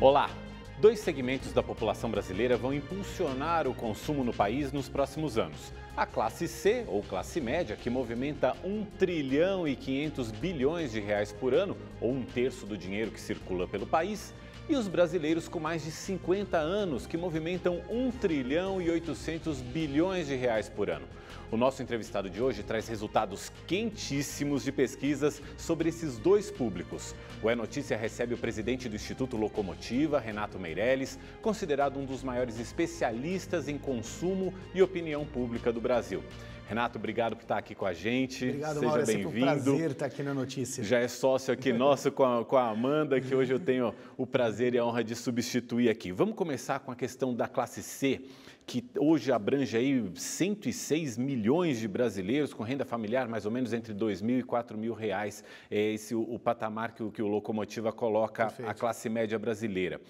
Olá! Dois segmentos da população brasileira vão impulsionar o consumo no país nos próximos anos. A classe C, ou classe média, que movimenta 1 trilhão e 500 bilhões de reais por ano, ou um terço do dinheiro que circula pelo país. E os brasileiros com mais de 50 anos, que movimentam 1 trilhão e 800 bilhões de reais por ano. O nosso entrevistado de hoje traz resultados quentíssimos de pesquisas sobre esses dois públicos. O É Notícia recebe o presidente do Instituto Locomotiva, Renato Meirelles, considerado um dos maiores especialistas em consumo e opinião pública do Brasil. Renato, obrigado por estar aqui com a gente. Obrigado, Mauro. Seja bem-vindo. É um prazer estar aqui na Notícia. Já é sócio aqui nosso com a Amanda, que hoje eu tenho o prazer e a honra de substituir aqui. Vamos começar com a questão da classe C, que hoje abrange aí 106 milhões de brasileiros com renda familiar mais ou menos entre R$2.000 e R$4.000. É esse o patamar que o Locomotiva coloca. Perfeito. A classe média brasileira.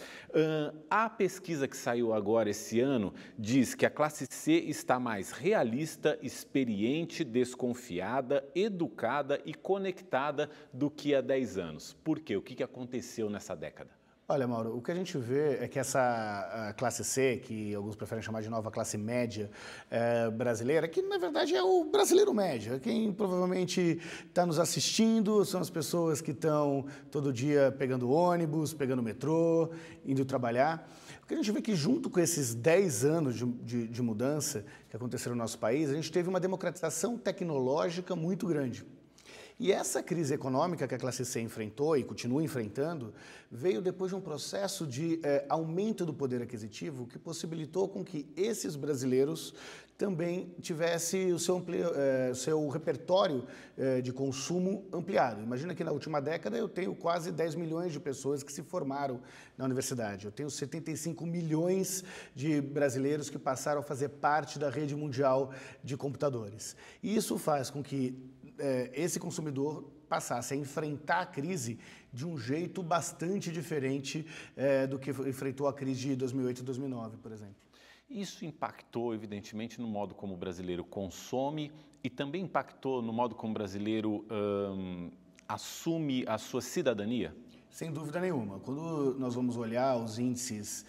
A pesquisa que saiu agora esse ano diz que a classe C está mais realista, experiente, desconfiada, educada e conectada do que há 10 anos. Por quê? O que aconteceu nessa década? Olha, Mauro, o que a gente vê é que essa classe C, que alguns preferem chamar de nova classe média brasileira, que na verdade é o brasileiro médio, quem provavelmente está nos assistindo são as pessoas que estão todo dia pegando ônibus, pegando metrô, indo trabalhar. O que a gente vê é que junto com esses 10 anos de mudança que aconteceram no nosso país, a gente teve uma democratização tecnológica muito grande. E essa crise econômica que a classe C enfrentou e continua enfrentando, veio depois de um processo de aumento do poder aquisitivo que possibilitou com que esses brasileiros também tivessem o seu repertório de consumo ampliado. Imagina que na última década eu tenho quase 10 milhões de pessoas que se formaram na universidade. Eu tenho 75 milhões de brasileiros que passaram a fazer parte da rede mundial de computadores. E isso faz com que esse consumidor passasse a enfrentar a crise de um jeito bastante diferente do que enfrentou a crise de 2008 e 2009, por exemplo. Isso impactou, evidentemente, no modo como o brasileiro consome e também impactou no modo como o brasileiro assume a sua cidadania? Sem dúvida nenhuma. Quando nós vamos olhar os índices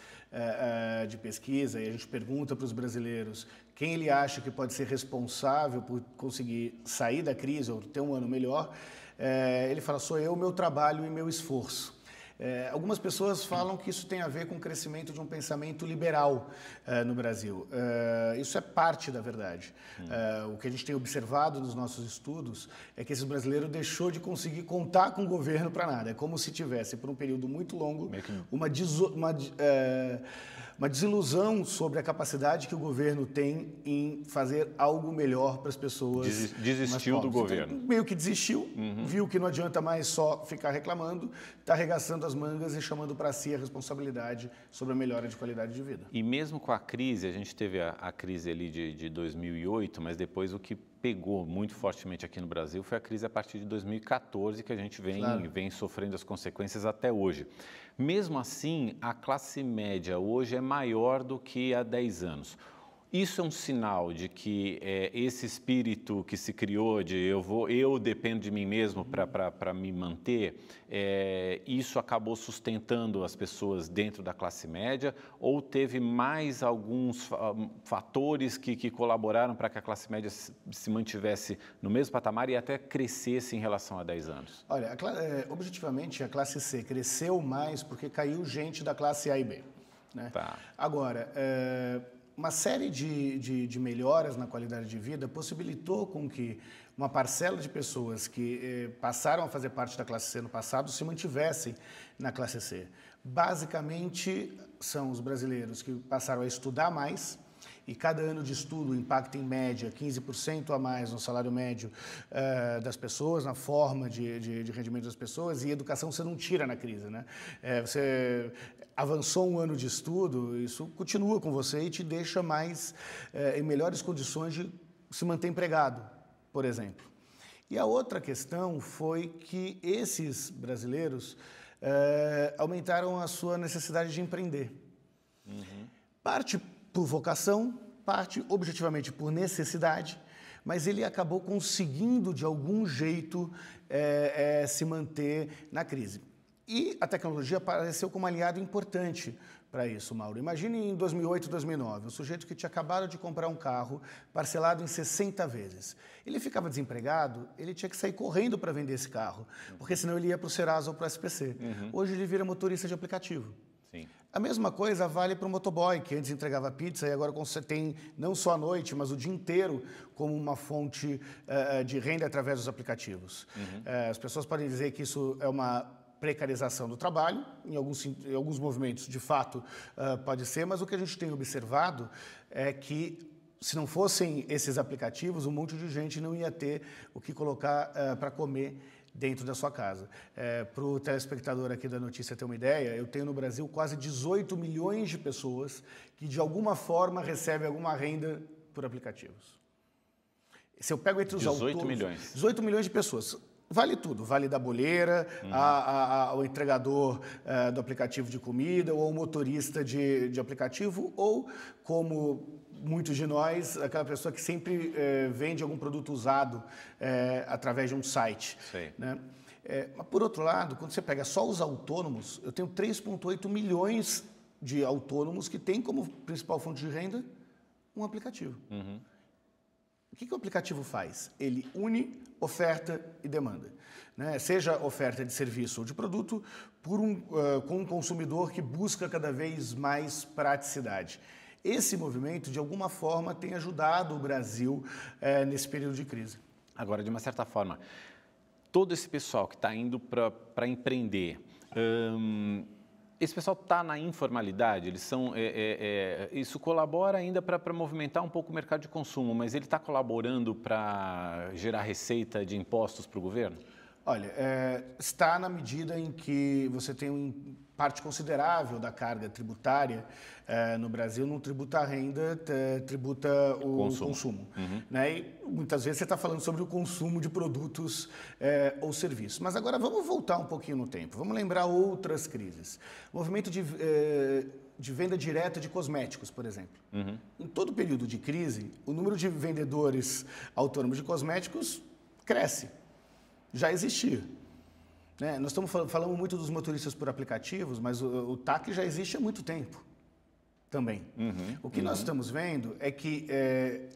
de pesquisa e a gente pergunta para os brasileiros quem ele acha que pode ser responsável por conseguir sair da crise ou ter um ano melhor, ele fala, sou eu, meu trabalho e meu esforço. Algumas pessoas falam que isso tem a ver com o crescimento de um pensamento liberal no Brasil. Isso é parte da verdade. O que a gente tem observado nos nossos estudos é que esse brasileiro deixou de conseguir contar com o governo para nada. É como se tivesse, por um período muito longo, uma desilusão sobre a capacidade que o governo tem em fazer algo melhor para as pessoas. Desistiu do governo. Então, meio que desistiu, viu que não adianta mais só ficar reclamando, está arregaçando as mangas e chamando para si a responsabilidade sobre a melhora de qualidade de vida. E mesmo com a crise, a gente teve a crise ali de 2008, mas depois o que pegou muito fortemente aqui no Brasil foi a crise a partir de 2014, que a gente vem sofrendo as consequências até hoje. Mesmo assim, a classe média hoje é maior do que há 10 anos. Isso é um sinal de que esse espírito que se criou de eu dependo de mim mesmo para me manter, isso acabou sustentando as pessoas dentro da classe média ou teve mais alguns fatores que colaboraram para que a classe média se mantivesse no mesmo patamar e até crescesse em relação a 10 anos? Olha, objetivamente a classe C cresceu mais porque caiu gente da classe A e B, né? Tá. Agora, uma série de melhoras na qualidade de vida possibilitou com que uma parcela de pessoas que passaram a fazer parte da classe C no passado se mantivessem na classe C. Basicamente, são os brasileiros que passaram a estudar mais e cada ano de estudo impacta em média 15% a mais no salário médio das pessoas, na forma de rendimento das pessoas, e educação você não tira na crise, né? Você avançou um ano de estudo, isso continua com você e te deixa mais em melhores condições de se manter empregado, por exemplo. E a outra questão foi que esses brasileiros aumentaram a sua necessidade de empreender. Parte por vocação, parte objetivamente por necessidade, mas ele acabou conseguindo, de algum jeito, se manter na crise. E a tecnologia apareceu como aliado importante para isso, Mauro. Imagine em 2008, 2009, o sujeito que tinha acabado de comprar um carro parcelado em 60 vezes. Ele ficava desempregado, ele tinha que sair correndo para vender esse carro, porque senão ele ia para o Serasa ou para o SPC. Hoje ele vira motorista de aplicativo. Sim. A mesma coisa vale para o motoboy, que antes entregava pizza e agora você tem não só à noite, mas o dia inteiro como uma fonte de renda através dos aplicativos. As pessoas podem dizer que isso é uma precarização do trabalho, em alguns movimentos, de fato, pode ser, mas o que a gente tem observado é que, se não fossem esses aplicativos, um monte de gente não ia ter o que colocar para comer dentro da sua casa. Para o telespectador aqui da notícia ter uma ideia, eu tenho no Brasil quase 18 milhões de pessoas que, de alguma forma, recebem alguma renda por aplicativos. Se eu pego entre os 18 milhões. 18 milhões de pessoas. Vale tudo, vale da boleira, ao entregador do aplicativo de comida, ou ao motorista de aplicativo, ou, como muitos de nós, aquela pessoa que sempre vende algum produto usado através de um site. Né? Mas, por outro lado, quando você pega só os autônomos, eu tenho 3,8 milhões de autônomos que têm como principal fonte de renda um aplicativo. O que o aplicativo faz? Ele une oferta e demanda, né? Seja oferta de serviço ou de produto, com um consumidor que busca cada vez mais praticidade. Esse movimento, de alguma forma, tem ajudado o Brasil nesse período de crise. Agora, de uma certa forma, todo esse pessoal que está indo para empreender, esse pessoal está na informalidade, eles são, isso colabora ainda para movimentar um pouco o mercado de consumo, mas ele está colaborando para gerar receita de impostos para o governo? Olha, está na medida em que você tem parte considerável da carga tributária no Brasil, não tributa a renda, tributa o consumo. Né? E muitas vezes você está falando sobre o consumo de produtos ou serviços. Mas agora vamos voltar um pouquinho no tempo, vamos lembrar outras crises. O movimento de venda direta de cosméticos, por exemplo. Em todo período de crise, o número de vendedores autônomos de cosméticos cresce. Já existia. Né? Nós estamos falando muito dos motoristas por aplicativos, mas o TAC já existe há muito tempo também. O que nós estamos vendo é que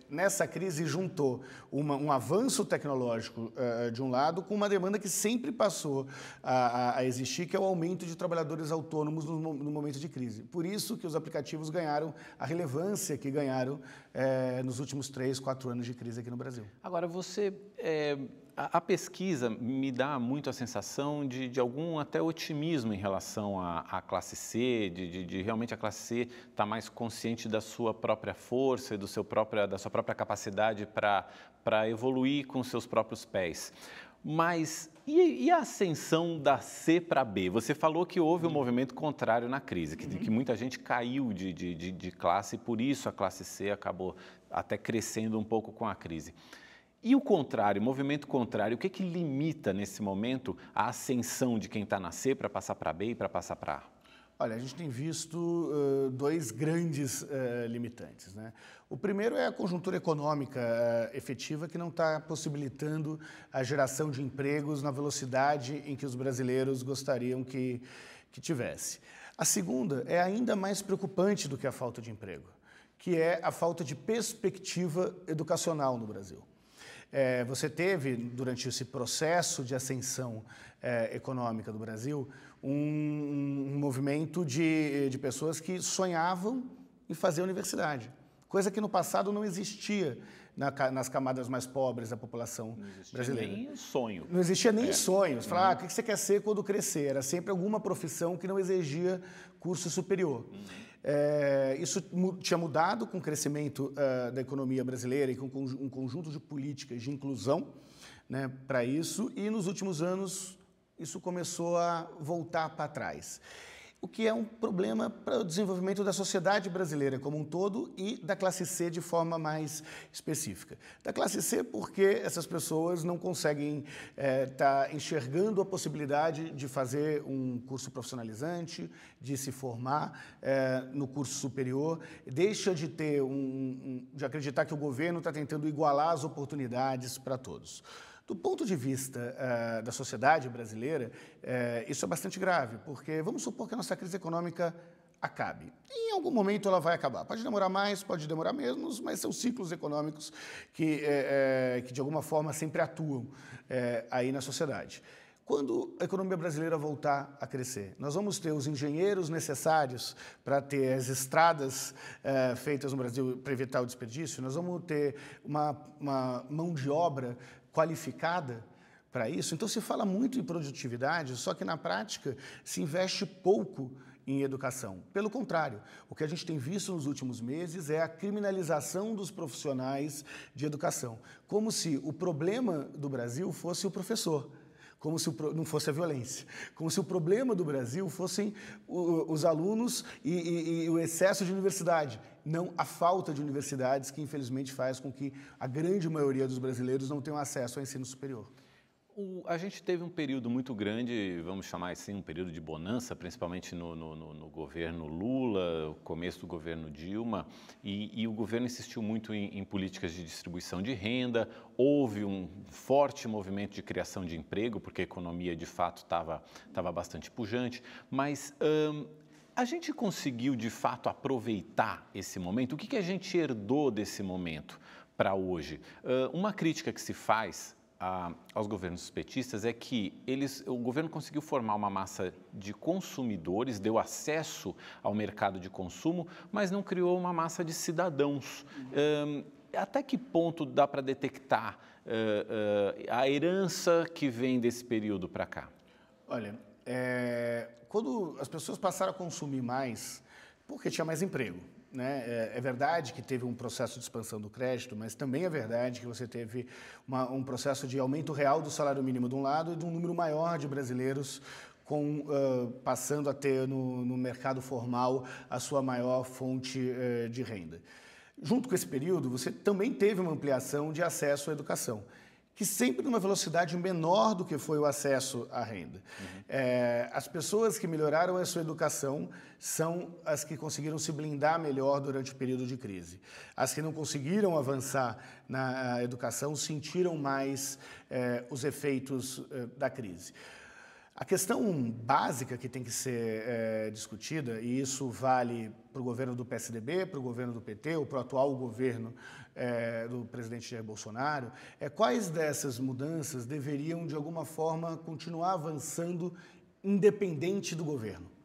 nessa crise juntou um avanço tecnológico de um lado com uma demanda que sempre passou a existir, que é o aumento de trabalhadores autônomos no momento de crise. Por isso que os aplicativos ganharam a relevância que ganharam nos últimos 3, 4 anos de crise aqui no Brasil. Agora, a pesquisa me dá muito a sensação de algum até otimismo em relação à classe C, de realmente a classe C estar mais consciente da sua própria força e da sua própria capacidade para evoluir com seus próprios pés. Mas e a ascensão da C para B? Você falou que houve um movimento contrário na crise, que muita gente caiu de classe e por isso a classe C acabou até crescendo um pouco com a crise. E o contrário, o movimento contrário, o que limita nesse momento a ascensão de quem está na C para passar para B e para passar para A? Olha, a gente tem visto dois grandes limitantes, né? O primeiro é a conjuntura econômica efetiva que não está possibilitando a geração de empregos na velocidade em que os brasileiros gostariam que tivesse. A segunda é ainda mais preocupante do que a falta de emprego, que é a falta de perspectiva educacional no Brasil. Você teve, durante esse processo de ascensão econômica do Brasil, um movimento de pessoas que sonhavam em fazer universidade, coisa que no passado não existia nas camadas mais pobres da população brasileira. Não existia nem sonho. Não existia nem sonho. Você fala, o que você quer ser quando crescer? Era sempre alguma profissão que não exigia curso superior. Isso tinha mudado com o crescimento da economia brasileira e com um conjunto de políticas de inclusão, né, para isso, e nos últimos anos isso começou a voltar para trás. O que é um problema para o desenvolvimento da sociedade brasileira como um todo e da classe C de forma mais específica. Da classe C porque essas pessoas não conseguem estar enxergando a possibilidade de fazer um curso profissionalizante, de se formar no curso superior, deixa de ter de acreditar que o governo está tentando igualar as oportunidades para todos. Do ponto de vista da sociedade brasileira, isso é bastante grave, porque vamos supor que a nossa crise econômica acabe. Em algum momento ela vai acabar. Pode demorar mais, pode demorar menos, mas são ciclos econômicos que de alguma forma sempre atuam aí na sociedade. Quando a economia brasileira voltar a crescer, nós vamos ter os engenheiros necessários para ter as estradas feitas no Brasil para evitar o desperdício, nós vamos ter uma mão de obra qualificada para isso. Então, se fala muito em produtividade, só que na prática se investe pouco em educação. Pelo contrário, o que a gente tem visto nos últimos meses é a criminalização dos profissionais de educação, como se o problema do Brasil fosse o professor, como se não fosse a violência, como se o problema do Brasil fossem os alunos e o excesso de universidade, não a falta de universidades que, infelizmente, faz com que a grande maioria dos brasileiros não tenham acesso ao ensino superior. A gente teve um período muito grande, vamos chamar assim, um período de bonança, principalmente no governo Lula, o começo do governo Dilma, e o governo insistiu muito em políticas de distribuição de renda, houve um forte movimento de criação de emprego, porque a economia, de fato, estava bastante pujante, mas a gente conseguiu, de fato, aproveitar esse momento? O que a gente herdou desse momento para hoje? Uma crítica que se faz aos governos petistas é que o governo conseguiu formar uma massa de consumidores, deu acesso ao mercado de consumo, mas não criou uma massa de cidadãos. Até que ponto dá para detectar a herança que vem desse período para cá? Olha, quando as pessoas passaram a consumir mais, porque tinha mais emprego. Né? É verdade que teve um processo de expansão do crédito, mas também é verdade que você teve um processo de aumento real do salário mínimo de um lado e de um número maior de brasileiros passando a ter no mercado formal a sua maior fonte de renda. Junto com esse período, você também teve uma ampliação de acesso à educação, que sempre numa velocidade menor do que foi o acesso à renda. As pessoas que melhoraram a sua educação são as que conseguiram se blindar melhor durante o período de crise. As que não conseguiram avançar na educação sentiram mais os efeitos da crise. A questão básica que tem que ser discutida, e isso vale para o governo do PSDB, para o governo do PT, ou para o atual governo do presidente Jair Bolsonaro, é quais dessas mudanças deveriam, de alguma forma, continuar avançando independente do governo.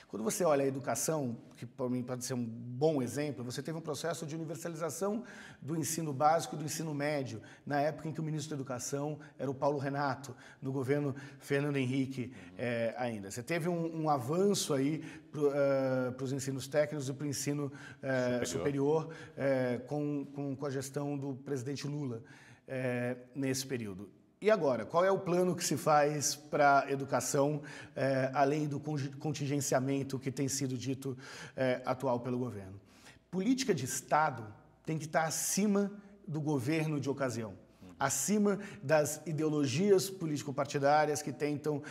Quando você olha a educação, que para mim pode ser um bom exemplo, você teve um processo de universalização do ensino básico e do ensino médio, na época em que o ministro da Educação era o Paulo Renato, no governo Fernando Henrique ainda. Você teve um avanço aí para os ensinos técnicos e para o ensino superior com a gestão do presidente Lula nesse período. E agora, qual é o plano que se faz para a educação, além do contingenciamento que tem sido dito atual pelo governo? Política de Estado tem que estar acima do governo de ocasião, acima das ideologias político-partidárias que tentam,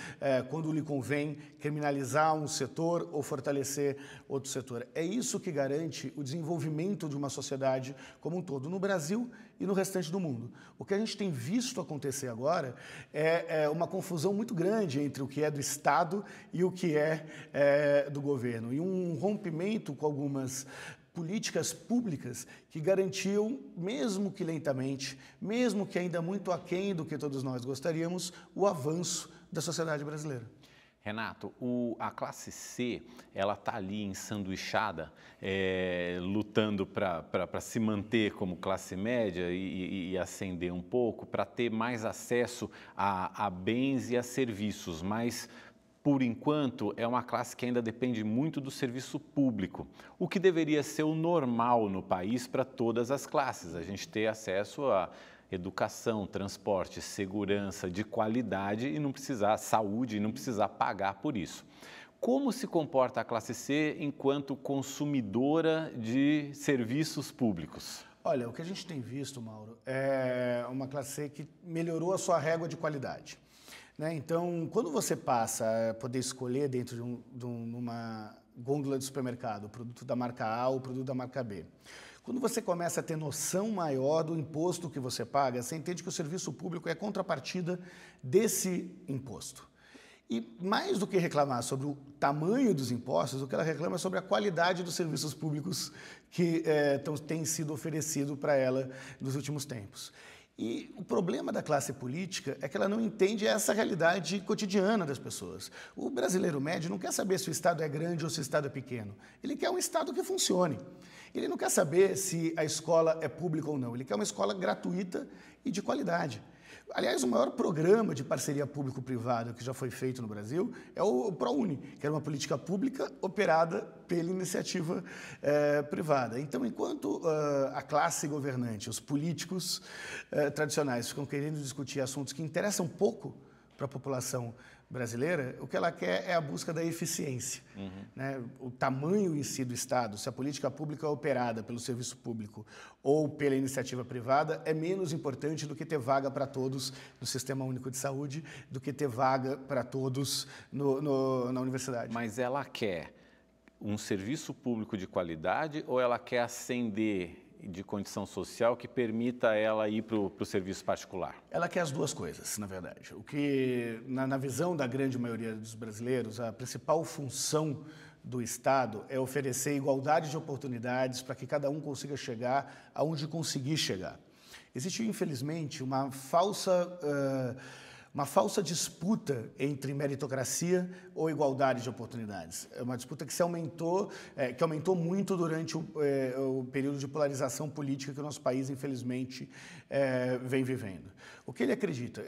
quando lhe convém, criminalizar um setor ou fortalecer outro setor. É isso que garante o desenvolvimento de uma sociedade como um todo, no Brasil e no restante do mundo. O que a gente tem visto acontecer agora é uma confusão muito grande entre o que é do Estado e o que é do governo, e um rompimento com algumas políticas públicas que garantiam, mesmo que lentamente, mesmo que ainda muito aquém do que todos nós gostaríamos, o avanço da sociedade brasileira. Renato, a classe C, ela está ali ensanduichada, lutando para se manter como classe média e ascender um pouco, para ter mais acesso a bens e a serviços, mas por enquanto, é uma classe que ainda depende muito do serviço público, o que deveria ser o normal no país para todas as classes, a gente ter acesso a educação, transporte, segurança de qualidade e não precisar, saúde, e não precisar pagar por isso. Como se comporta a classe C enquanto consumidora de serviços públicos? Olha, o que a gente tem visto, Mauro, é uma classe C que melhorou a sua régua de qualidade. Então, quando você passa a poder escolher dentro de uma gôndola de supermercado o produto da marca A ou o produto da marca B, Quando você começa a ter noção maior do imposto que você paga, você entende que o serviço público é contrapartida desse imposto. E mais do que reclamar sobre o tamanho dos impostos, o que ela reclama é sobre a qualidade dos serviços públicos que têm sido oferecidos para ela nos últimos tempos. E o problema da classe política é que ela não entende essa realidade cotidiana das pessoas. O brasileiro médio não quer saber se o Estado é grande ou se o Estado é pequeno. Ele quer um Estado que funcione. Ele não quer saber se a escola é pública ou não. Ele quer uma escola gratuita e de qualidade. Aliás, o maior programa de parceria público-privada que já foi feito no Brasil é o ProUni, que era uma política pública operada pela iniciativa privada. Então, enquanto a classe governante, os políticos tradicionais ficam querendo discutir assuntos que interessam pouco para a população brasileira, o que ela quer é a busca da eficiência. Né? O tamanho em si do Estado, se a política pública é operada pelo serviço público ou pela iniciativa privada, é menos importante do que ter vaga para todos no Sistema Único de Saúde, do que ter vaga para todos na universidade. Mas ela quer um serviço público de qualidade ou ela quer ascender de condição social que permita ela ir para o serviço particular? Ela quer as duas coisas, na verdade. O que, na visão da grande maioria dos brasileiros, a principal função do Estado é oferecer igualdade de oportunidades para que cada um consiga chegar aonde conseguir chegar. Existe, infelizmente, uma falsa disputa entre meritocracia ou igualdade de oportunidades. É uma disputa que aumentou muito durante o período de polarização política que o nosso país, infelizmente, vem vivendo. O que ele acredita?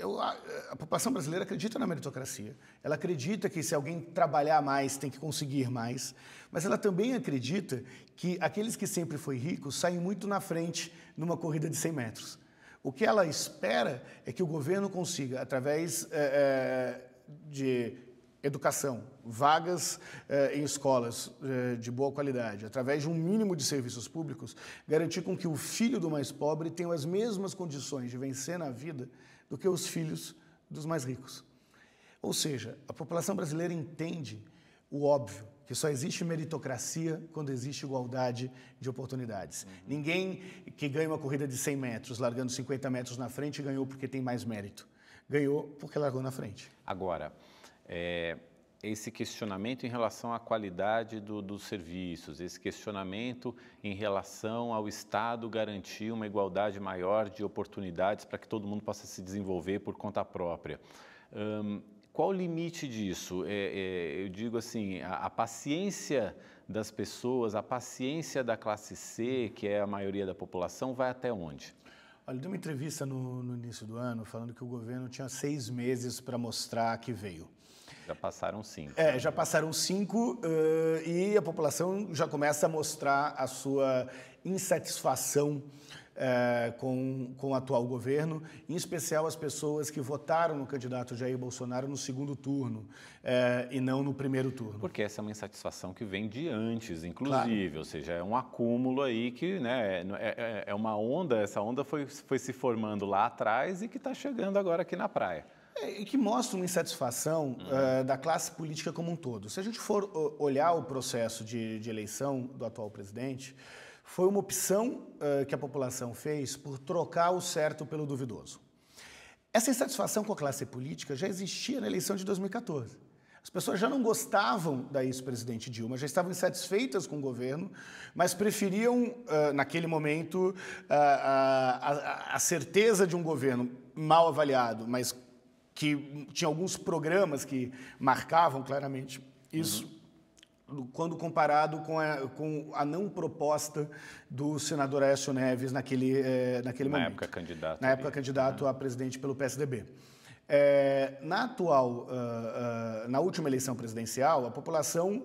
A população brasileira acredita na meritocracia. Ela acredita que se alguém trabalhar mais, tem que conseguir mais. Mas ela também acredita que aqueles que sempre foram ricos saem muito na frente numa corrida de 100 metros. O que ela espera é que o governo consiga, através de educação, vagas em escolas de boa qualidade, através de um mínimo de serviços públicos, garantir com que o filho do mais pobre tenha as mesmas condições de vencer na vida do que os filhos dos mais ricos. Ou seja, a população brasileira entende o óbvio, que só existe meritocracia quando existe igualdade de oportunidades. Ninguém que ganha uma corrida de 100 metros, largando 50 metros na frente, ganhou porque tem mais mérito. Ganhou porque largou na frente. Agora, esse questionamento em relação à qualidade dos serviços, esse questionamento em relação ao Estado garantir uma igualdade maior de oportunidades para que todo mundo possa se desenvolver por conta própria. Qual o limite disso? Eu digo assim, a paciência das pessoas, a paciência da classe C, que é a maioria da população, vai até onde? Olha, eu dei uma entrevista no início do ano falando que o governo tinha 6 meses para mostrar que veio. Já passaram 5. Já passaram 5 e a população já começa a mostrar a sua insatisfação com o atual governo, em especial as pessoas que votaram no candidato Jair Bolsonaro no segundo turno e não no primeiro turno. Porque essa é uma insatisfação que vem de antes, inclusive, claro. Ou seja, é um acúmulo aí que é uma onda, essa onda foi se formando lá atrás e que está chegando agora aqui na praia. E que mostra uma insatisfação da classe política como um todo. Se a gente for olhar o processo de eleição do atual presidente, foi uma opção que a população fez por trocar o certo pelo duvidoso. Essa insatisfação com a classe política já existia na eleição de 2014. As pessoas já não gostavam da ex-presidente Dilma, já estavam insatisfeitas com o governo, mas preferiam, naquele momento, a certeza de um governo mal avaliado, mas que tinha alguns programas que marcavam claramente isso, quando comparado com a não proposta do senador Aécio Neves naquele momento. Na época candidato. Na época candidato a presidente pelo PSDB. Na última eleição presidencial, a população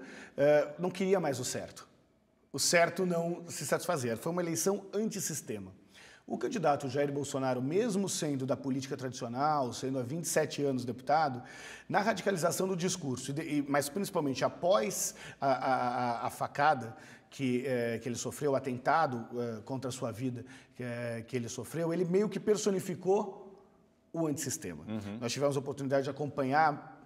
não queria mais o certo. O certo não se satisfazia. Foi uma eleição antissistema. O candidato Jair Bolsonaro, mesmo sendo da política tradicional, sendo há 27 anos deputado, na radicalização do discurso, mas principalmente após a facada que ele sofreu, o atentado contra a sua vida que ele sofreu, ele meio que personificou o antissistema. Nós tivemos a oportunidade de acompanhar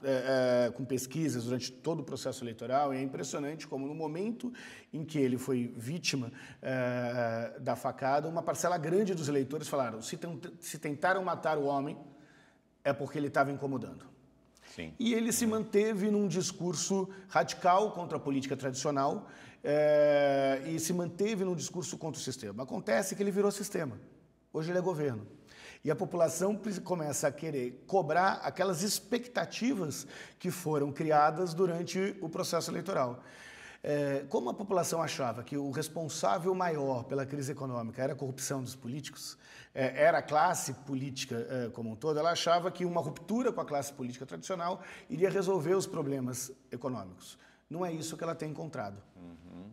com pesquisas durante todo o processo eleitoral, e é impressionante como no momento em que ele foi vítima da facada, uma parcela grande dos eleitores falaram: se tentaram matar o homem, é porque ele estava incomodando. Sim. E ele se manteve num discurso radical contra a política tradicional e se manteve num discurso contra o sistema. Acontece que ele virou sistema. Hoje ele é governo. E a população começa a querer cobrar aquelas expectativas que foram criadas durante o processo eleitoral. Como a população achava que o responsável maior pela crise econômica era a corrupção dos políticos, era a classe política como um todo, ela achava que uma ruptura com a classe política tradicional iria resolver os problemas econômicos. Não é isso que ela tem encontrado. Uhum.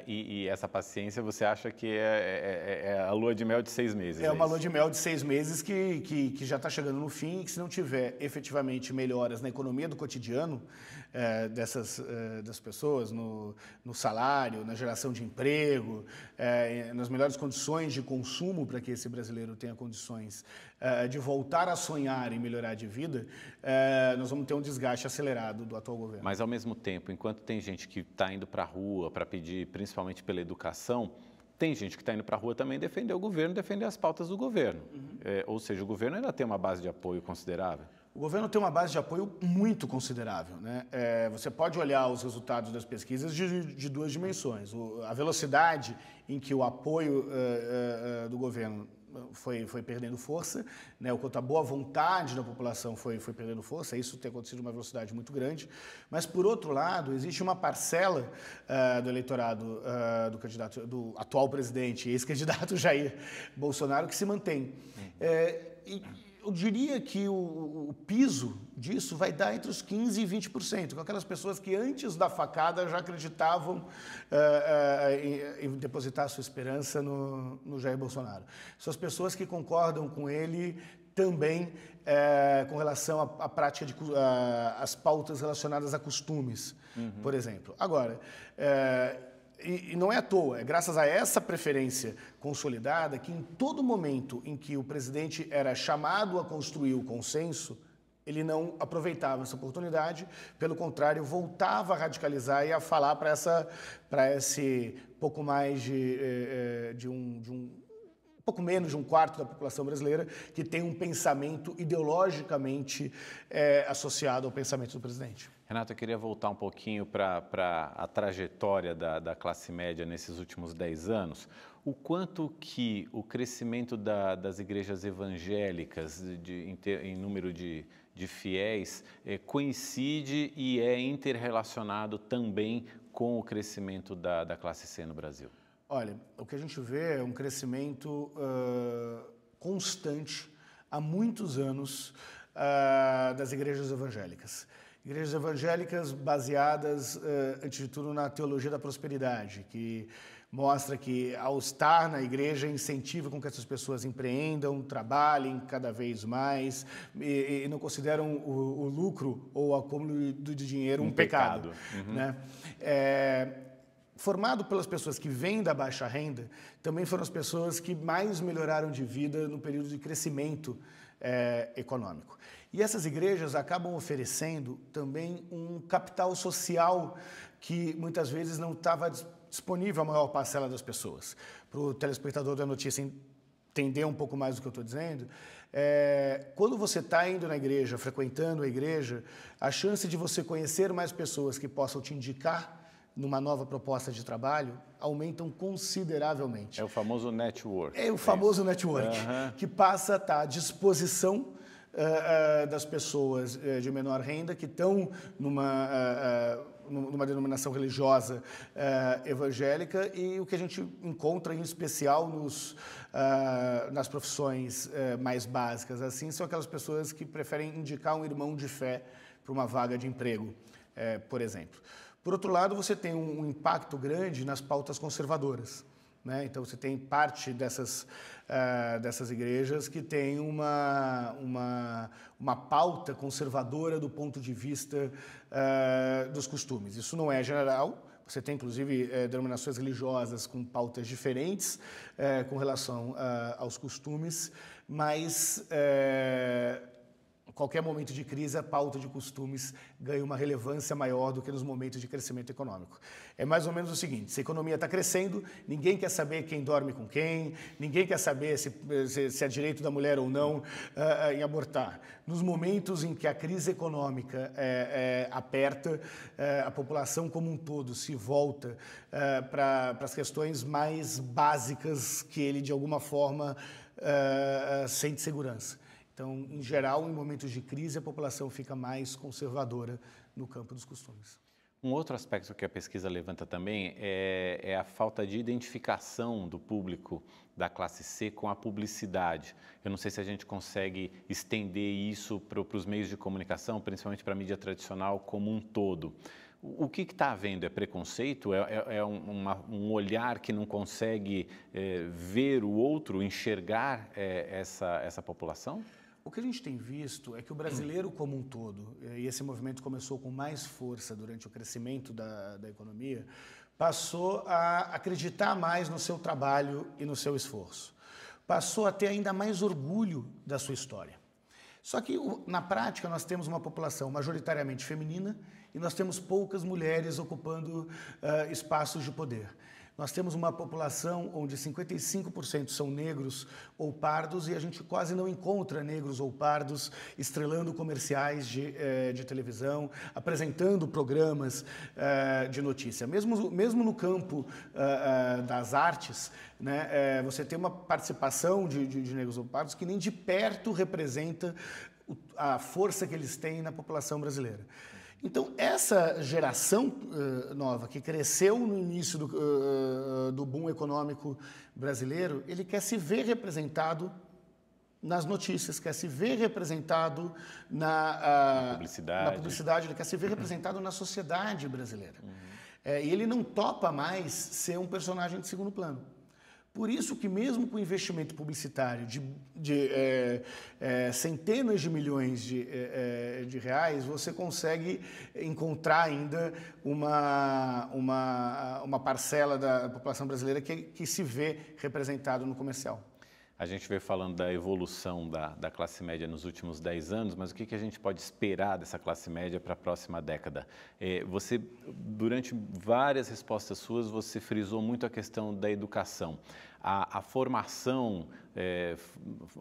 E essa paciência você acha que é a lua de mel de 6 meses? É uma lua de mel de 6 meses que já está chegando no fim e que, se não tiver efetivamente melhoras na economia do cotidiano das pessoas, no salário, na geração de emprego, nas melhores condições de consumo para que esse brasileiro tenha condições de voltar a sonhar em melhorar de vida, nós vamos ter um desgaste acelerado do atual governo. Mas, ao mesmo tempo, enquanto tem gente que está indo para a rua para pedir, principalmente pela educação, tem gente que está indo para a rua também defender o governo, defender as pautas do governo. Ou seja, o governo ainda tem uma base de apoio considerável. O governo tem uma base de apoio muito considerável, né? Você pode olhar os resultados das pesquisas de duas dimensões. A velocidade em que o apoio do governo foi perdendo força, né? O quanto a boa vontade da população foi perdendo força, isso tem acontecido uma velocidade muito grande. Mas, por outro lado, existe uma parcela do eleitorado do atual presidente e ex-candidato Jair Bolsonaro que se mantém. Eu diria que o piso disso vai dar entre os 15% e 20%, com aquelas pessoas que antes da facada já acreditavam em depositar sua esperança no Jair Bolsonaro. São as pessoas que concordam com ele também com relação à prática às pautas relacionadas a costumes, por exemplo. Agora, e não é à toa, é graças a essa preferência consolidada que em todo momento em que o presidente era chamado a construir o consenso, ele não aproveitava essa oportunidade, pelo contrário, voltava a radicalizar e a falar para esse pouco mais pouco menos de um quarto da população brasileira que tem um pensamento ideologicamente associado ao pensamento do presidente. Renato, eu queria voltar um pouquinho para a trajetória da classe média nesses últimos 10 anos. O quanto que o crescimento das igrejas evangélicas em número de fiéis coincide e é interrelacionado também com o crescimento da classe C no Brasil? Olha, o que a gente vê é um crescimento constante há muitos anos das igrejas evangélicas. Igrejas evangélicas baseadas, antes de tudo, na teologia da prosperidade, que mostra que, ao estar na igreja, incentiva com que essas pessoas empreendam, trabalhem cada vez mais e não consideram o lucro ou o acúmulo de dinheiro um pecado. Uhum. Né? Formado pelas pessoas que vêm da baixa renda, também foram as pessoas que mais melhoraram de vida no período de crescimento econômico. E essas igrejas acabam oferecendo também um capital social que muitas vezes não estava disponível à maior parcela das pessoas. Para o telespectador da notícia entender um pouco mais do que eu estou dizendo, quando você está indo na igreja, frequentando a igreja, a chance de você conhecer mais pessoas que possam te indicar numa nova proposta de trabalho, aumentam consideravelmente. É o famoso network. É o famoso network, que passa a estar à disposição das pessoas de menor renda que estão numa denominação religiosa evangélica, e o que a gente encontra em especial nas profissões mais básicas assim são aquelas pessoas que preferem indicar um irmão de fé para uma vaga de emprego, por exemplo. Por outro lado, você tem um impacto grande nas pautas conservadoras, né? Então, você tem parte dessas igrejas que tem uma pauta conservadora do ponto de vista dos costumes. Isso não é geral. Você tem, inclusive, denominações religiosas com pautas diferentes com relação aos costumes, mas qualquer momento de crise, a pauta de costumes ganha uma relevância maior do que nos momentos de crescimento econômico. É mais ou menos o seguinte: se a economia está crescendo, ninguém quer saber quem dorme com quem, ninguém quer saber se é direito da mulher ou não em abortar. Nos momentos em que a crise econômica aperta, a população como um todo se volta para as questões mais básicas que ele, de alguma forma, sente segurança. Então, em geral, em momentos de crise, a população fica mais conservadora no campo dos costumes. Um outro aspecto que a pesquisa levanta também é a falta de identificação do público da classe C com a publicidade. Eu não sei se a gente consegue estender isso para os meios de comunicação, principalmente para a mídia tradicional como um todo. O que está havendo? É preconceito? É um olhar que não consegue ver o outro, enxergar essa população? O que a gente tem visto é que o brasileiro como um todo, e esse movimento começou com mais força durante o crescimento da economia, passou a acreditar mais no seu trabalho e no seu esforço. Passou a ter ainda mais orgulho da sua história. Só que, na prática, nós temos uma população majoritariamente feminina e nós temos poucas mulheres ocupando espaços de poder. Nós temos uma população onde 55% são negros ou pardos e a gente quase não encontra negros ou pardos estrelando comerciais de televisão, apresentando programas de notícia. Mesmo no campo das artes, né, você tem uma participação de negros ou pardos que nem de perto representa a força que eles têm na população brasileira. Então, essa geração nova, que cresceu no início do boom econômico brasileiro, ele quer se ver representado nas notícias, quer se ver representado na publicidade, ele quer se ver representado na sociedade brasileira. E ele não topa mais ser um personagem de segundo plano. Por isso que mesmo com investimento publicitário de centenas de milhões de reais, você consegue encontrar ainda uma parcela da população brasileira que se vê representado no comercial. A gente veio falando da evolução da classe média nos últimos 10 anos, mas o que a gente pode esperar dessa classe média para a próxima década? Você, durante várias respostas suas, você frisou muito a questão da educação. A formação,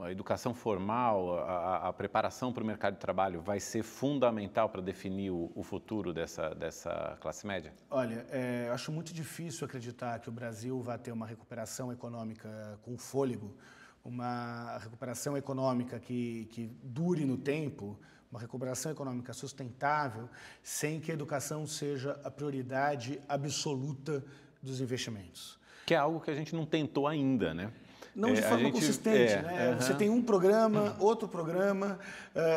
a educação formal, a preparação para o mercado de trabalho vai ser fundamental para definir o futuro dessa classe média? Olha, eu acho muito difícil acreditar que o Brasil vai ter uma recuperação econômica com fôlego, uma recuperação econômica que dure no tempo, uma recuperação econômica sustentável, sem que a educação seja a prioridade absoluta dos investimentos. Que é algo que a gente não tentou ainda, né? Não de forma consistente, né? Você tem um programa, outro programa,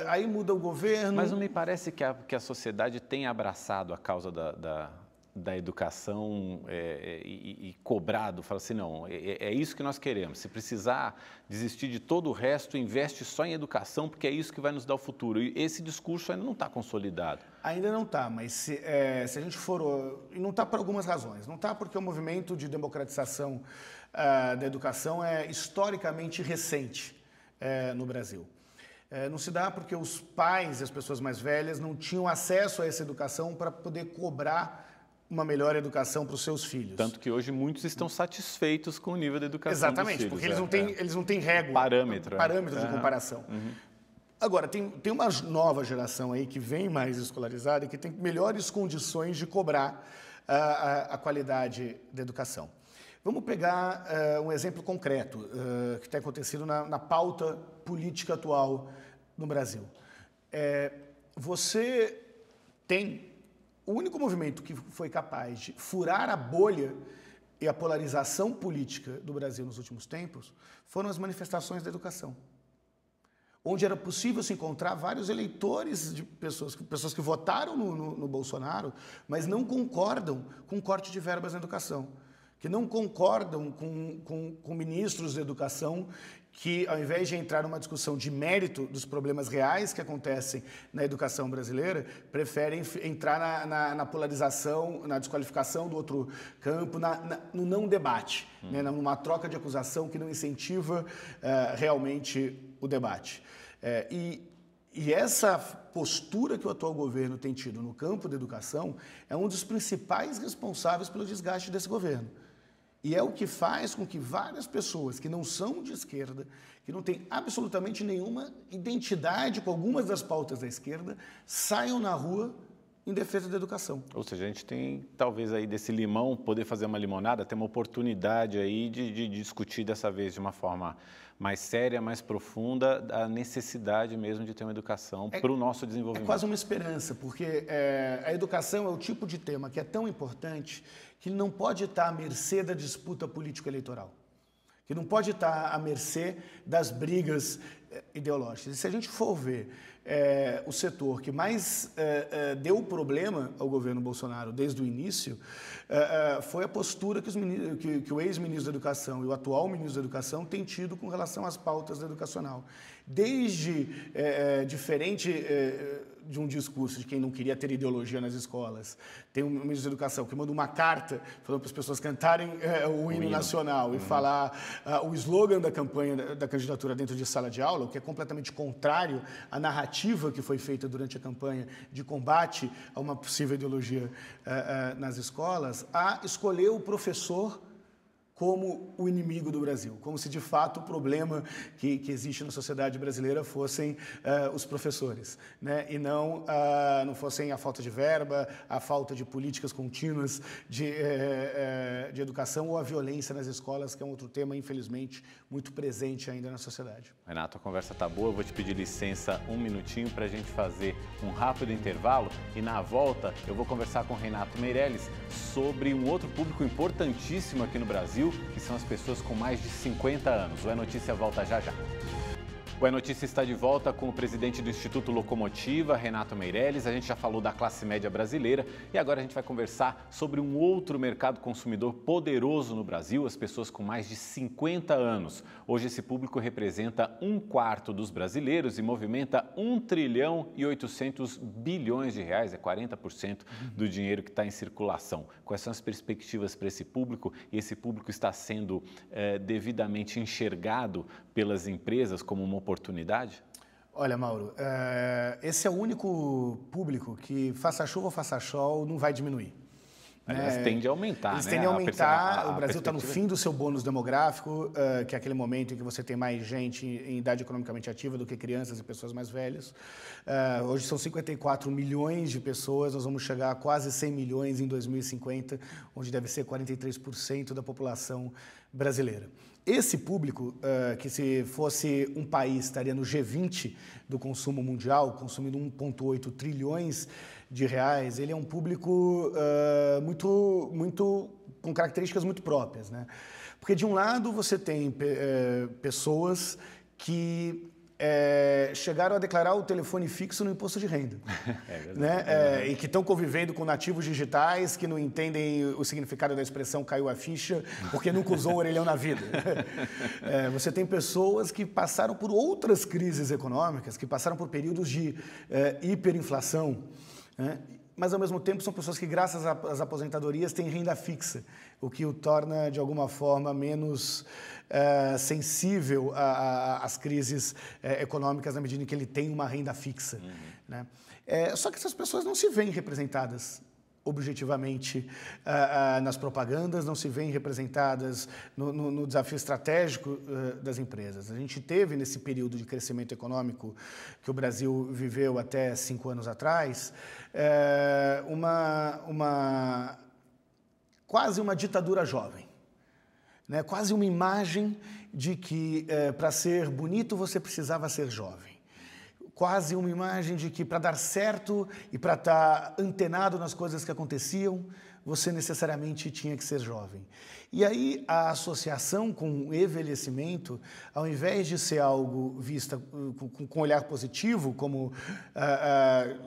aí muda o governo. Mas não me parece que a sociedade tenha abraçado a causa da educação e cobrado, fala assim, não, é isso que nós queremos. Se precisar desistir de todo o resto, investe só em educação, porque é isso que vai nos dar o futuro. E esse discurso ainda não está consolidado. Ainda não está, mas se a gente for... E não está por algumas razões. Não está porque o movimento de democratização da educação é historicamente recente no Brasil. Não se dá porque os pais e as pessoas mais velhas não tinham acesso a essa educação para poder cobrar uma melhor educação para os seus filhos. Tanto que hoje muitos estão satisfeitos com o nível da educação Exatamente, dos filhos. Porque eles não têm régua, parâmetro de comparação. Agora, tem uma nova geração aí que vem mais escolarizada e que tem melhores condições de cobrar a qualidade da educação. Vamos pegar um exemplo concreto que tem acontecido na pauta política atual no Brasil. Você tem... O único movimento que foi capaz de furar a bolha e a polarização política do Brasil nos últimos tempos foram as manifestações da educação, onde era possível se encontrar vários eleitores de pessoas que votaram no Bolsonaro, mas não concordam com o corte de verbas na educação, que não concordam com ministros da educação que, ao invés de entrar numa discussão de mérito dos problemas reais que acontecem na educação brasileira, preferem entrar na polarização, na desqualificação do outro campo, no não debate, né, numa troca de acusação que não incentiva realmente o debate. E essa postura que o atual governo tem tido no campo da educação é um dos principais responsáveis pelo desgaste desse governo. E é o que faz com que várias pessoas que não são de esquerda, que não têm absolutamente nenhuma identidade com algumas das pautas da esquerda, saiam na rua em defesa da educação. Ou seja, a gente tem, talvez, aí desse limão, poder fazer uma limonada, ter uma oportunidade aí de discutir dessa vez de uma forma mais séria, mais profunda, a necessidade mesmo de ter uma educação para o nosso desenvolvimento. É quase uma esperança, porque a educação é o tipo de tema que é tão importante que não pode estar à mercê da disputa político-eleitoral, que não pode estar à mercê das brigas ideológicas. E se a gente for ver o setor que mais deu problema ao governo Bolsonaro desde o início, foi a postura que o ex-ministro da Educação e o atual ministro da Educação têm tido com relação às pautas educacional. Desde diferente de um discurso de quem não queria ter ideologia nas escolas, tem um ministro da Educação que manda uma carta falando para as pessoas cantarem o hino nacional e falar o slogan da campanha da candidatura dentro de sala de aula, o que é completamente contrário à narrativa que foi feita durante a campanha de combate a uma possível ideologia nas escolas, a escolher o professor como o inimigo do Brasil, como se de fato o problema que existe na sociedade brasileira fossem os professores, né? E não fossem a falta de verba, a falta de políticas contínuas de educação ou a violência nas escolas, que é um outro tema, infelizmente, muito presente ainda na sociedade. Renato, a conversa tá boa, eu vou te pedir licença um minutinho para a gente fazer um rápido intervalo e na volta eu vou conversar com o Renato Meirelles sobre um outro público importantíssimo aqui no Brasil, que são as pessoas com mais de 50 anos. O É Notícia volta já já. O É Notícia está de volta com o presidente do Instituto Locomotiva, Renato Meirelles. A gente já falou da classe média brasileira e agora a gente vai conversar sobre um outro mercado consumidor poderoso no Brasil, as pessoas com mais de 50 anos. Hoje esse público representa 1/4 dos brasileiros e movimenta 1 trilhão e 800 bilhões de reais, é 40% do dinheiro que está em circulação. Quais são as perspectivas para esse público? E esse público está sendo devidamente enxergado pelas empresas como uma oportunidade? Olha, Mauro, esse é o único público que, faça chuva ou faça sol, não vai diminuir. Aliás, tende a aumentar, Eles tendem a aumentar, o Brasil está no fim do seu bônus demográfico, que é aquele momento em que você tem mais gente em idade economicamente ativa do que crianças e pessoas mais velhas. Hoje são 54 milhões de pessoas, nós vamos chegar a quase 100 milhões em 2050, onde deve ser 43% da população brasileira. Esse público, que se fosse um país, estaria no G20 do consumo mundial, consumindo 1,8 trilhões de reais, ele é um público com características muito próprias, né? Porque, de um lado, você tem pessoas que chegaram a declarar o telefone fixo no imposto de renda, né? E que estão convivendo com nativos digitais que não entendem o significado da expressão caiu a ficha porque nunca usou o orelhão na vida. Você tem pessoas que passaram por outras crises econômicas, que passaram por períodos de hiperinflação, né? Mas, ao mesmo tempo, são pessoas que, graças às aposentadorias, têm renda fixa, o que o torna, de alguma forma, menos sensível às crises econômicas, na medida em que ele tem uma renda fixa, né? Só que essas pessoas não se veem representadas objetivamente nas propagandas, não se veem representadas no desafio estratégico das empresas. A gente teve, nesse período de crescimento econômico que o Brasil viveu até 5 anos atrás, quase uma ditadura jovem, né? Quase uma imagem de que para ser bonito você precisava ser jovem. Quase uma imagem de que para dar certo e para estar antenado nas coisas que aconteciam, você necessariamente tinha que ser jovem. E aí a associação com o envelhecimento, ao invés de ser algo vista com olhar positivo, como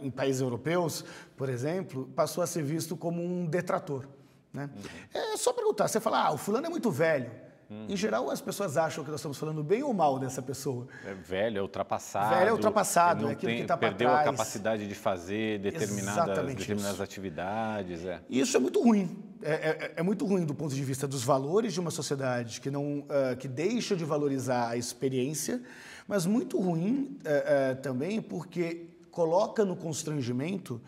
em países europeus, por exemplo, passou a ser visto como um detrator, né? É só perguntar, você fala, o fulano é muito velho. Em geral, as pessoas acham que nós estamos falando bem ou mal dessa pessoa. É velho, é ultrapassado. Velho é ultrapassado, é aquilo que está para trás. Perdeu a capacidade de fazer determinadas atividades. E isso é muito ruim. é muito ruim do ponto de vista dos valores de uma sociedade que deixa de valorizar a experiência, mas muito ruim também porque coloca no constrangimento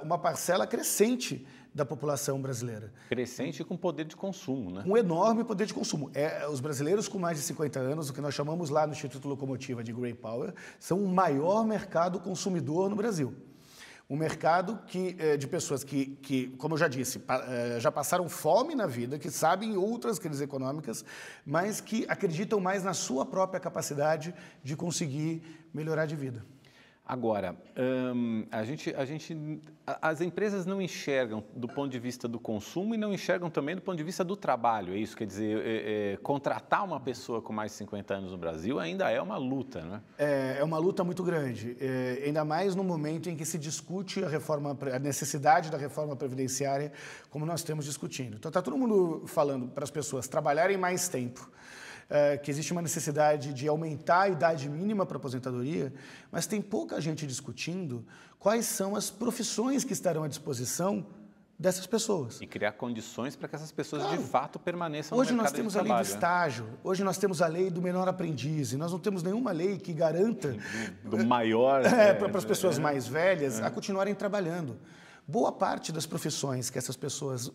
uma parcela crescente da população brasileira. Crescente com poder de consumo, né? Um enorme poder de consumo. Os brasileiros com mais de 50 anos, o que nós chamamos lá no Instituto Locomotiva de Grey Power, são o maior mercado consumidor no Brasil. Um mercado de pessoas que, como eu já disse, já passaram fome na vida, que sabem outras crises econômicas, mas que acreditam mais na sua própria capacidade de conseguir melhorar de vida. Agora, as empresas não enxergam do ponto de vista do consumo e não enxergam também do ponto de vista do trabalho. É isso, quer dizer, contratar uma pessoa com mais de 50 anos no Brasil ainda é uma luta, né? É uma luta muito grande, ainda mais no momento em que se discute a necessidade da reforma previdenciária, como nós estamos discutindo. Então, está todo mundo falando para as pessoas trabalharem mais tempo, que existe uma necessidade de aumentar a idade mínima para a aposentadoria, mas tem pouca gente discutindo quais são as profissões que estarão à disposição dessas pessoas. E criar condições para que essas pessoas, de fato, permaneçam hoje no mercado de trabalho. Hoje nós temos a lei do estágio, hoje nós temos a lei do menor aprendiz, e nós não temos nenhuma lei que garanta... Do maior... para as pessoas mais velhas a continuarem trabalhando. Boa parte das profissões que essas pessoas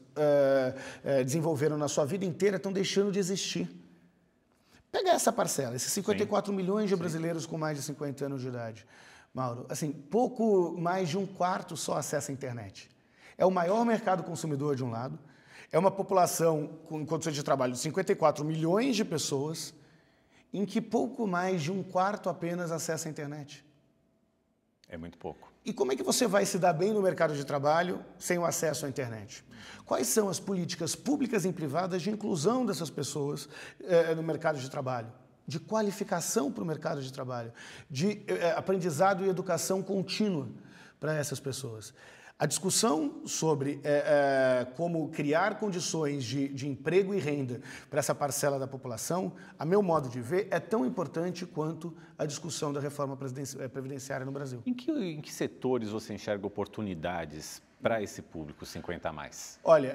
desenvolveram na sua vida inteira estão deixando de existir. Pega essa parcela, esses 54 milhões de brasileiros com mais de 50 anos de idade. Mauro, assim, pouco mais de um quarto só acessa a internet. É o maior mercado consumidor de um lado, é uma população com condições de trabalho de 54 milhões de pessoas, em que pouco mais de um quarto apenas acessa a internet. É muito pouco. E como é que você vai se dar bem no mercado de trabalho sem o acesso à internet? Quais são as políticas públicas e privadas de inclusão dessas pessoas no mercado de trabalho? De qualificação para o mercado de trabalho, de aprendizado e educação contínua para essas pessoas. A discussão sobre como criar condições de emprego e renda para essa parcela da população, a meu modo de ver, é tão importante quanto a discussão da reforma previdenciária no Brasil. Em que setores você enxerga oportunidades para esse público 50 a mais? Olha,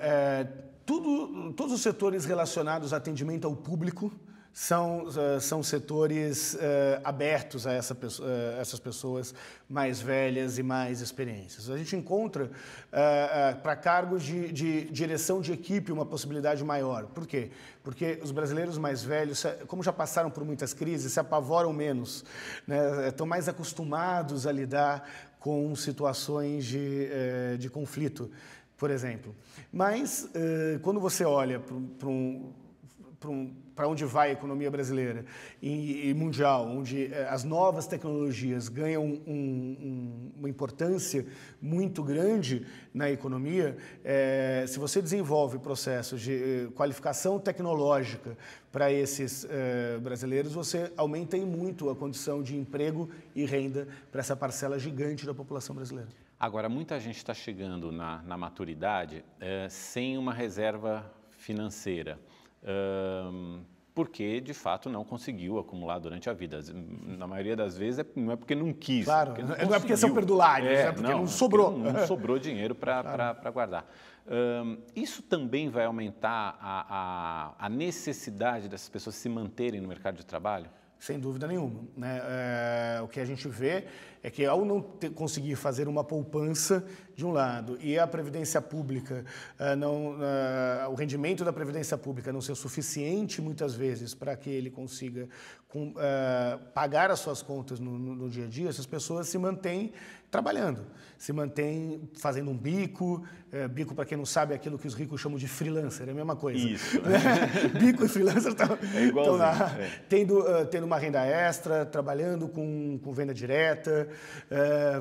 todos os setores relacionados a atendimento ao público são setores abertos a essas pessoas mais velhas e mais experientes. A gente encontra para cargos de direção de equipe uma possibilidade maior. Por quê? Porque os brasileiros mais velhos, como já passaram por muitas crises, se apavoram menos, né? Estão mais acostumados a lidar com situações de conflito, por exemplo. Mas, quando você olha para onde vai a economia brasileira e mundial, onde as novas tecnologias ganham uma importância muito grande na economia, se você desenvolve processos de qualificação tecnológica para esses brasileiros, você aumenta muito a condição de emprego e renda para essa parcela gigante da população brasileira. Agora, muita gente está chegando na maturidade sem uma reserva financeira. Porque, de fato, não conseguiu acumular durante a vida. Na maioria das vezes, não é porque não quis. Claro, porque não é porque são perdulários, é porque não sobrou. Porque não sobrou dinheiro para guardar. Isso também vai aumentar a necessidade dessas pessoas se manterem no mercado de trabalho? Sem dúvida nenhuma, né? O que a gente vê é que, ao não conseguir fazer uma poupança de um lado e a Previdência Pública, o rendimento da Previdência Pública não ser suficiente, muitas vezes, para que ele consiga pagar as suas contas no dia a dia, essas pessoas se mantêm trabalhando, se mantêm fazendo um bico. Bico, para quem não sabe, é aquilo que os ricos chamam de freelancer, é a mesma coisa. Isso. Bico e freelancer estão lá, tendo uma renda extra, trabalhando com venda direta,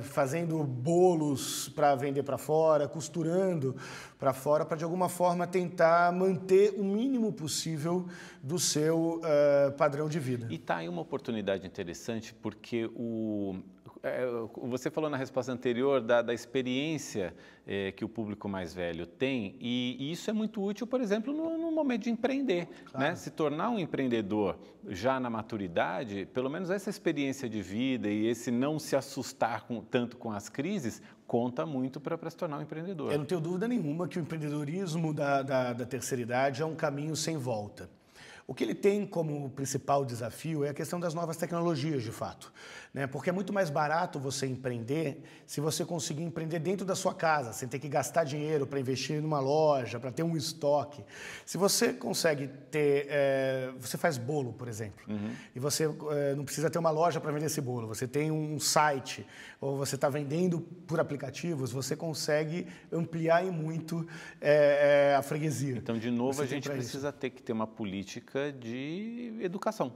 fazendo bolos para vender para fora, costurando para fora, para de alguma forma tentar manter o mínimo possível do seu padrão de vida. E está aí uma oportunidade interessante, porque você falou na resposta anterior da experiência que o público mais velho tem, e isso é muito útil, por exemplo, no momento de empreender. Claro. Né? Se tornar um empreendedor já na maturidade, pelo menos essa experiência de vida e esse não se assustar tanto com as crises, conta muito para se tornar um empreendedor. Eu não tenho dúvida nenhuma que o empreendedorismo da terceira idade é um caminho sem volta. O que ele tem como principal desafio é a questão das novas tecnologias, de fato, né? Porque é muito mais barato você empreender se você conseguir empreender dentro da sua casa, sem ter que gastar dinheiro para investir numa loja, para ter um estoque. Se você consegue ter... você faz bolo, por exemplo, e você não precisa ter uma loja para vender esse bolo, você tem um site, ou você está vendendo por aplicativos, você consegue ampliar e muito a freguesia. Então, de novo, a gente precisa ter que ter uma política de educação.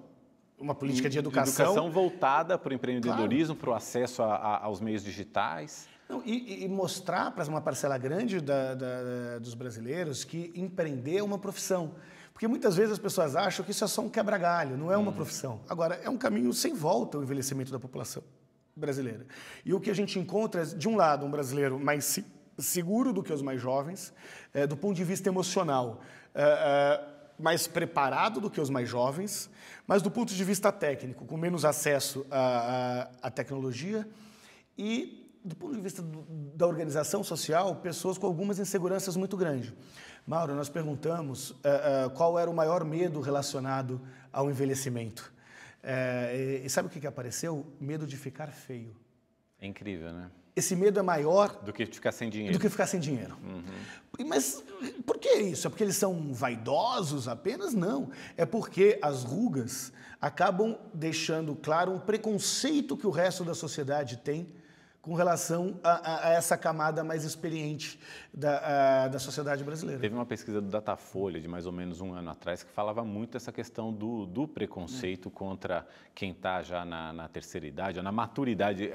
Uma política de educação. Educação voltada para o empreendedorismo, claro, para o acesso aos meios digitais. Não, e mostrar para uma parcela grande dos brasileiros que empreender é uma profissão. Porque muitas vezes as pessoas acham que isso é só um quebra-galho, não é uma profissão. Agora, é um caminho sem volta o envelhecimento da população brasileira. E o que a gente encontra é, de um lado, um brasileiro mais seguro do que os mais jovens, do ponto de vista emocional, mais preparado do que os mais jovens, mas do ponto de vista técnico, com menos acesso à tecnologia e, do ponto de vista da organização social, pessoas com algumas inseguranças muito grandes. Mauro, nós perguntamos qual era o maior medo relacionado ao envelhecimento. E sabe o que apareceu? Medo de ficar feio. É incrível, né? Esse medo é maior... Do que ficar sem dinheiro. Do que ficar sem dinheiro. Mas por que isso? É porque eles são vaidosos apenas? Não. É porque as rugas acabam deixando claro um preconceito que o resto da sociedade tem com relação a essa camada mais experiente da sociedade brasileira. Teve uma pesquisa do Datafolha de mais ou menos um ano atrás que falava muito dessa questão do preconceito contra quem está já na terceira idade, ou na maturidade.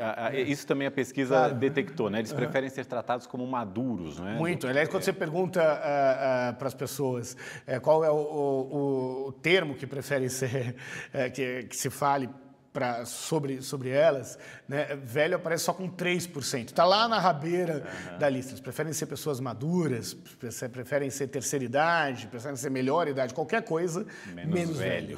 Isso também a pesquisa detectou, né? Eles preferem ser tratados como maduros, não é? Muito. Aliás, quando você pergunta para as pessoas qual é o termo que preferem ser, que se fale sobre elas, né? Velho aparece só com 3%. Está lá na rabeira da lista. Eles preferem ser pessoas maduras, preferem ser terceira idade, preferem ser melhor idade, qualquer coisa, menos velho.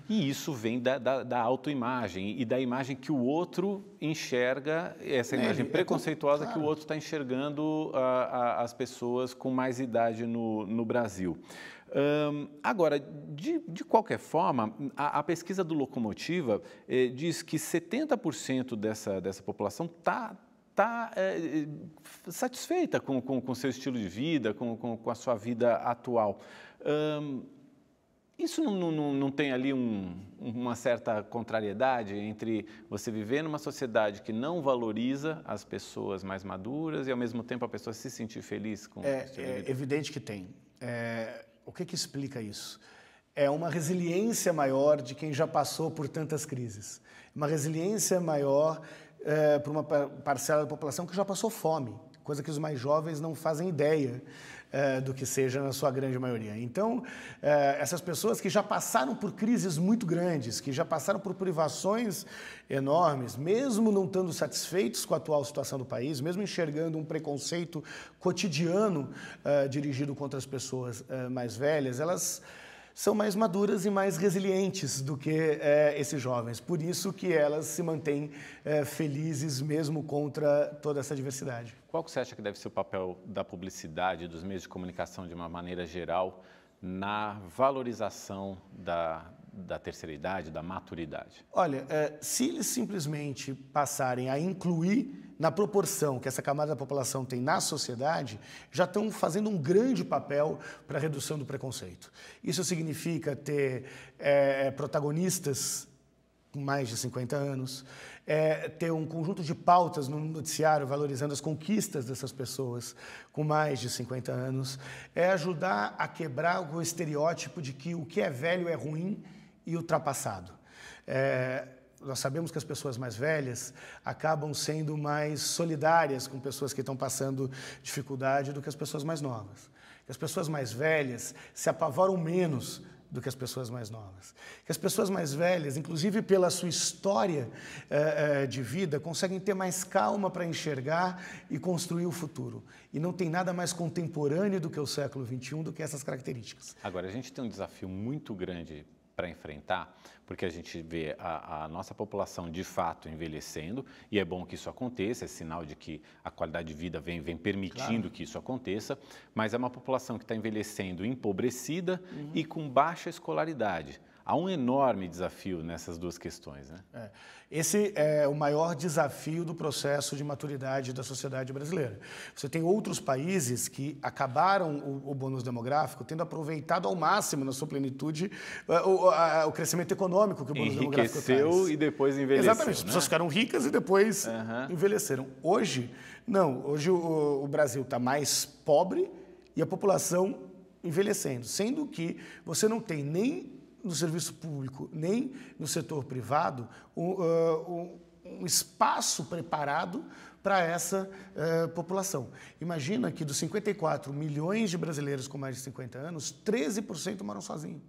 E isso vem da autoimagem e da imagem que o outro enxerga, essa imagem preconceituosa que o outro está enxergando as pessoas com mais idade no Brasil. Agora, de qualquer forma, a pesquisa do Locomotiva diz que 70% dessa população está satisfeita com o seu estilo de vida, com a sua vida atual. Isso não tem ali uma certa contrariedade entre você viver numa sociedade que não valoriza as pessoas mais maduras e, ao mesmo tempo, a pessoa se sentir feliz com o estilo de vida? É evidente que tem. O que explica isso? É uma resiliência maior de quem já passou por tantas crises. Uma resiliência maior para uma parcela da população que já passou fome, coisa que os mais jovens não fazem ideia do que seja na sua grande maioria. Então, essas pessoas que já passaram por crises muito grandes, que já passaram por privações enormes, mesmo não estando satisfeitos com a atual situação do país, mesmo enxergando um preconceito cotidiano dirigido contra as pessoas mais velhas, elas são mais maduras e mais resilientes do que esses jovens. Por isso que elas se mantêm felizes mesmo contra toda essa diversidade. Qual que você acha que deve ser o papel da publicidade, dos meios de comunicação de uma maneira geral, na valorização da terceira idade, da maturidade? Olha, se eles simplesmente passarem a incluir na proporção que essa camada da população tem na sociedade, já estão fazendo um grande papel para a redução do preconceito. Isso significa ter protagonistas com mais de 50 anos, ter um conjunto de pautas no noticiário valorizando as conquistas dessas pessoas com mais de 50 anos, ajudar a quebrar o estereótipo de que o que é velho é ruim e ultrapassado. Nós sabemos que as pessoas mais velhas acabam sendo mais solidárias com pessoas que estão passando dificuldade do que as pessoas mais novas. Que as pessoas mais velhas se apavoram menos do que as pessoas mais novas. Que as pessoas mais velhas, inclusive pela sua história de vida, conseguem ter mais calma para enxergar e construir o futuro. E não tem nada mais contemporâneo do que o século XXI, do que essas características. Agora, a gente tem um desafio muito grande para enfrentar, porque a gente vê a nossa população de fato envelhecendo, e é bom que isso aconteça, é sinal de que a qualidade de vida vem permitindo que isso aconteça, mas é uma população que está envelhecendo empobrecida e com baixa escolaridade. Há um enorme desafio nessas duas questões, né? Esse é o maior desafio do processo de maturidade da sociedade brasileira. Você tem outros países que acabaram o bônus demográfico tendo aproveitado ao máximo, na sua plenitude, o crescimento econômico que o bônus demográfico traz. Enriqueceu e depois envelheceu. Exatamente, as pessoas ficaram ricas e depois envelheceram. Hoje, não. Hoje o Brasil está mais pobre e a população envelhecendo, sendo que você não tem nem no serviço público, nem no setor privado, um espaço preparado para essa população. Imagina que dos 54 milhões de brasileiros com mais de 50 anos, 13% moram sozinhos.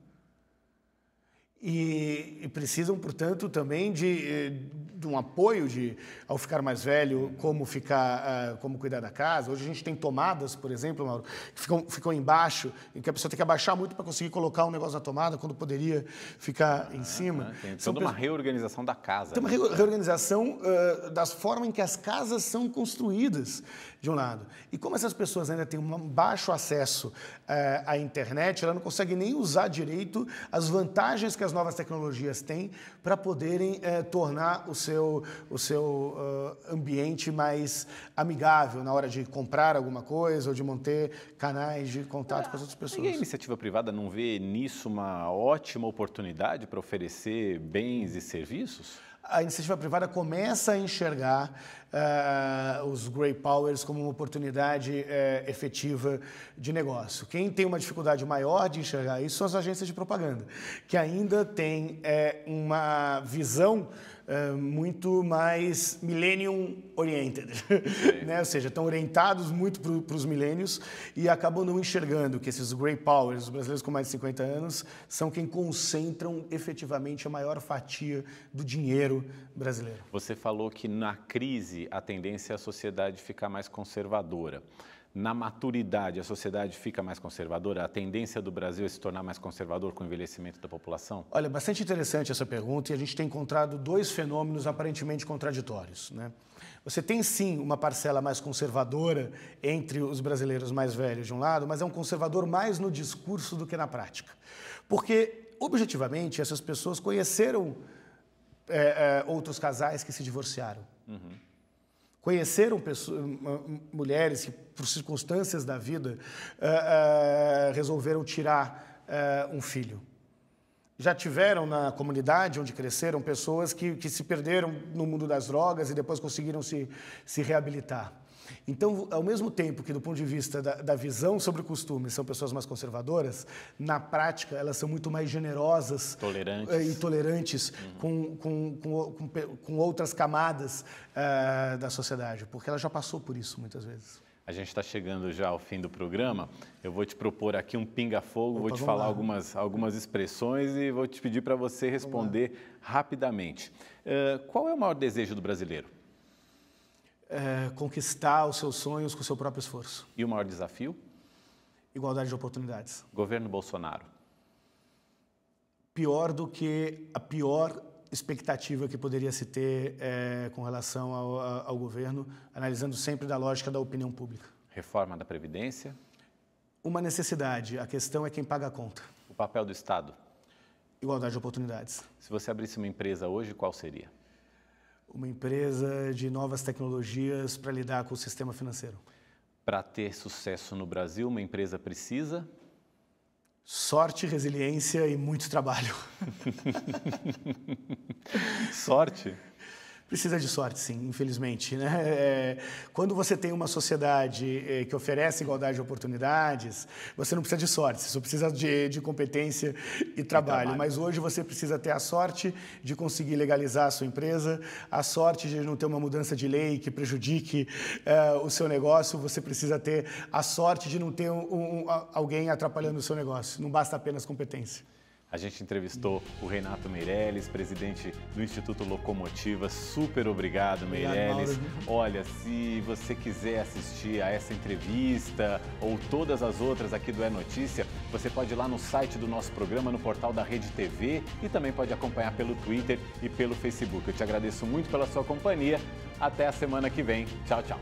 E precisam, portanto, também de um apoio ao ficar mais velho, como cuidar da casa. Hoje a gente tem tomadas, por exemplo, Mauro, que ficam embaixo, em que a pessoa tem que abaixar muito para conseguir colocar um negócio na tomada, quando poderia ficar em cima. Tem toda uma reorganização da casa. Tem uma reorganização das formas em que as casas são construídas, de um lado. E como essas pessoas ainda têm um baixo acesso à internet, ela não consegue nem usar direito as vantagens que as novas tecnologias têm para poderem tornar o seu ambiente mais amigável na hora de comprar alguma coisa ou de manter canais de contato com as outras pessoas. E a iniciativa privada não vê nisso uma ótima oportunidade para oferecer bens e serviços? A iniciativa privada começa a enxergar os Grey Powers como uma oportunidade efetiva de negócio. Quem tem uma dificuldade maior de enxergar isso são as agências de propaganda, que ainda têm uma visão muito mais millennium-oriented, né? Ou seja, estão orientados muito para os milênios e acabam não enxergando que esses Grey Powers, os brasileiros com mais de 50 anos, são quem concentram efetivamente a maior fatia do dinheiro brasileiro. Você falou que na crise a tendência é a sociedade ficar mais conservadora. Na maturidade, a sociedade fica mais conservadora? A tendência do Brasil é se tornar mais conservador com o envelhecimento da população? Olha, bastante interessante essa pergunta, e a gente tem encontrado dois fenômenos aparentemente contraditórios, né? Você tem, sim, uma parcela mais conservadora entre os brasileiros mais velhos, de um lado, mas é um conservador mais no discurso do que na prática. Porque, objetivamente, essas pessoas conheceram outros casais que se divorciaram. Conheceram mulheres que, por circunstâncias da vida, resolveram tirar um filho. Já tiveram na comunidade onde cresceram pessoas que se perderam no mundo das drogas e depois conseguiram se reabilitar. Então, ao mesmo tempo que, do ponto de vista da visão sobre o costume, são pessoas mais conservadoras, na prática, elas são muito mais generosas e tolerantes com outras camadas da sociedade, porque ela já passou por isso muitas vezes. A gente está chegando já ao fim do programa. Eu vou te propor aqui um pinga-fogo, vou te falar algumas expressões e vou te pedir para você responder rapidamente. Qual é o maior desejo do brasileiro? Conquistar os seus sonhos com o seu próprio esforço. E o maior desafio? Igualdade de oportunidades. Governo Bolsonaro. Pior do que a pior expectativa que poderia se ter com relação ao governo, analisando sempre da lógica da opinião pública. Reforma da Previdência. Uma necessidade, a questão é quem paga a conta. O papel do Estado. Igualdade de oportunidades. Se você abrisse uma empresa hoje, qual seria? Uma empresa de novas tecnologias para lidar com o sistema financeiro. Para ter sucesso no Brasil, uma empresa precisa? Sorte, resiliência e muito trabalho. Sorte? Precisa de sorte, sim, infelizmente, né? Quando você tem uma sociedade que oferece igualdade de oportunidades, você não precisa de sorte, você só precisa de competência e trabalho. Mas hoje você precisa ter a sorte de conseguir legalizar a sua empresa, a sorte de não ter uma mudança de lei que prejudique o seu negócio, você precisa ter a sorte de não ter alguém atrapalhando o seu negócio. Não basta apenas competência. A gente entrevistou o Renato Meirelles, presidente do Instituto Locomotiva. Super obrigado, Meirelles. Olha, se você quiser assistir a essa entrevista ou todas as outras aqui do É Notícia, você pode ir lá no site do nosso programa, no portal da Rede TV e também pode acompanhar pelo Twitter e pelo Facebook. Eu te agradeço muito pela sua companhia. Até a semana que vem. Tchau, tchau.